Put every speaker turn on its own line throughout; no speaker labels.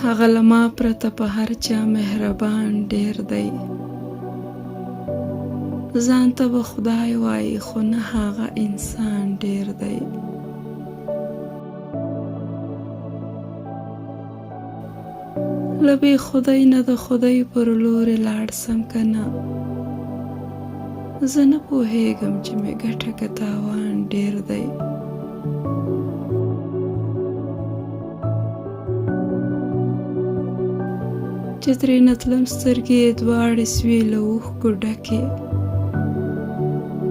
هغه له ما پرته په هر چا مهربان ډېر دی. ځان ته به خدای وایي خو نه هغه انسان ډېر دی. له بې خدای نه د خدای پر لورې لاړ سم که نه. زه نه پوهېږم چې مې ګټه که تاوان ډېر دی. چې ترېنه تلم سترګې یې دواړې سوې له اوښکو ډکې.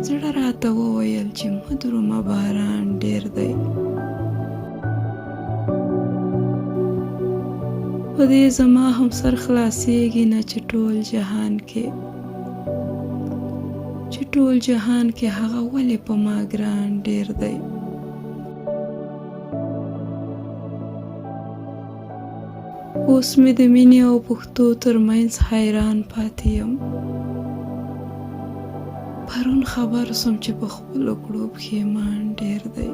زړه راته وویل چې مه درومه باران ډېر دی. په دې زما هم سر خلاصېږي نه چې ټول جهان کې هغه ولې په ما ګران ډېر دی. اوس مې د مینې او پښتو ترمنځ حیران پاتې یم. پرون خبر سوم چې په خپلو کړو پښېمان ډېر دی.